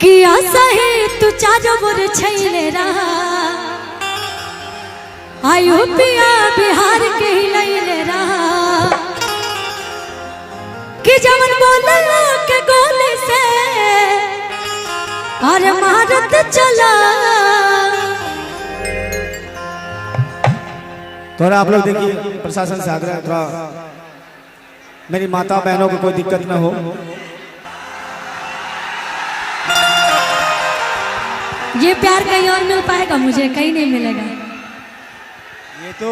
कि सही तू चारो बोर छैले रहा आयो पिया बिहार के हिलैले रहा कि जमन बोलल के गोली से और मारत चला। थोड़ा आप लोग देखिए, प्रशासन से आग्रह थोड़ा मेरी माता बहनों को कोई दिक्कत न हो। ये प्यार कहीं और मिल पाएगा, मुझे कहीं नहीं मिलेगा। ये तो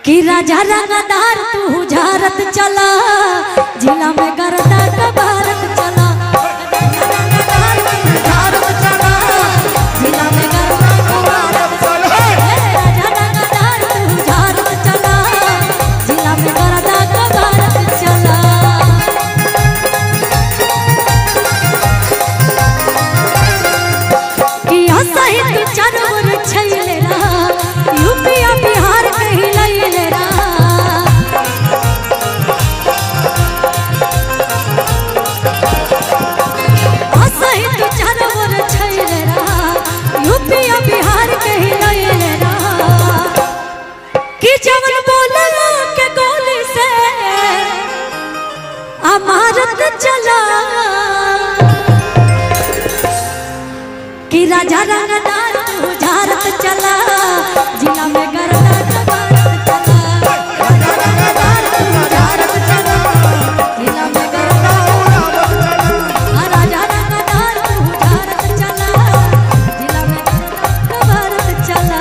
कि राजा रंगदार तू झारत चला, जिला में गरदा का भारत चला। भारत चला कि राजा रंगदार तू झारत चला, जिला में गरदा का भारत चला। राजा रंगदार तू झारत चला, जिला में गरदा राजा रंगदार तू झारत चला, जिला में गरदा का भारत चला।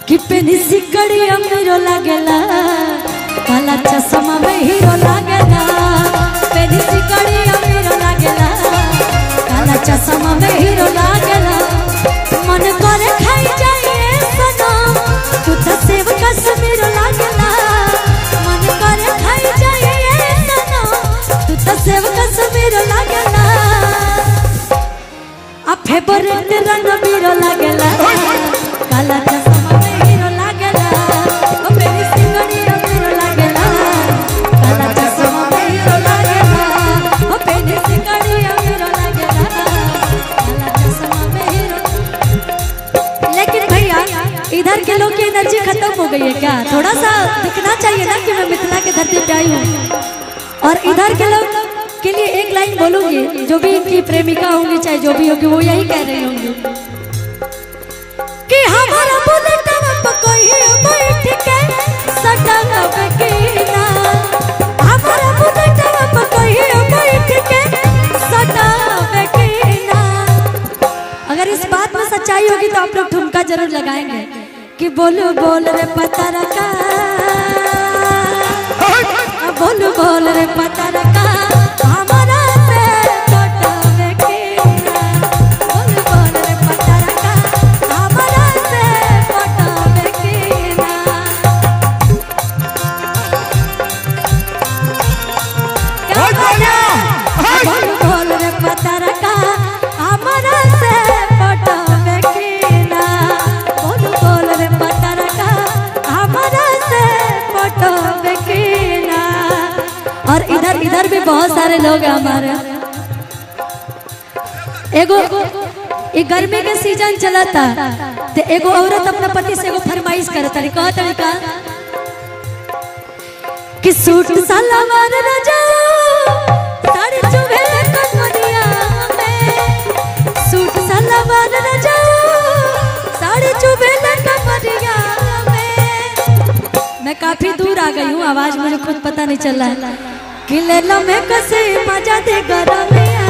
कि पेनी सिकड़ी अमीरो लागेला, काला चश्मा में हीरो लागेला। पेनी सिकड़ी अमीरो लागेला, काला चश्मा में हीरो लागेला। मन करे खाई जाए सनम, तू तो सेव कश्मीर लागेला। मन करे खाई जाए सनम, तू तो सेव कश्मीर लागेला। आ फेवरेट रंग बीरो लागेला, काला चश्मा इधर के लोग की एनर्जी खत्म हो गई है क्या? थोड़ा सा दिखना चाहिए ना कि मैं मिथिला के धरती पे आई हूँ। और इधर के लोग के लिए एक लाइन बोलूंगी, जो भी इनकी प्रेमिका होंगी चाहे जो भी होगी, वो यही कह रही होंगी कि हमारा बुलेटवा पे कोई बैठ के सटल बकीना। हमारा बुलेटवा पे कोई बैठ के सटल बकीना। अगर इस बात में सच्चाई होगी तो आप लोग ठुमका जरूर लगाएंगे कि बोलू बोल रे पतरका, बोलू बोल रे पतरका, हमारा से पटवे कीना। बोलू बोल रे पतरका, हमारा से पटवे कीना। बोलू बोल रे पतरका, हमारा से पटवे कीना। बोलू बोल रे पतरका, हमारा से पटवे कीना। और इधर भी बहुत सारे लोग हैं हमारे। एगो ये गर्मी के सीजन चला था, तो एगो औरत अपना पति से एगो फरमाइश करता रही। कहा तरीका कि सूट सलवार रजा साड़ी चुभे कमरिया में। सूट सलवार रजा साड़ी चुभे कमरिया में। मैं काफी दूर आ गई हूँ, आवाज मुझे खुद पता नहीं चल रहा है। कि ले लो मैं कसे मजा दे गरमिया